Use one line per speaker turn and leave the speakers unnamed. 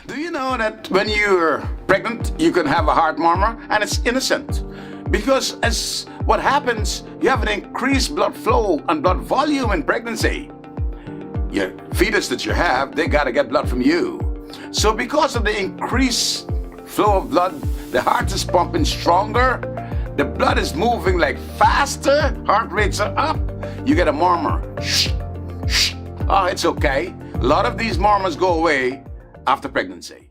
Do you know that when you're pregnant, you can have a heart murmur, and it's innocent? Because as what happens, you have an increased blood flow and blood volume in pregnancy. Your fetus that you have, they gotta get blood from you. So because of the increased flow of blood, the heart is pumping stronger, the blood is moving like faster, heart rates are up, you get a murmur. Shh, shh. Oh, it's okay. A lot of these murmurs go away after pregnancy.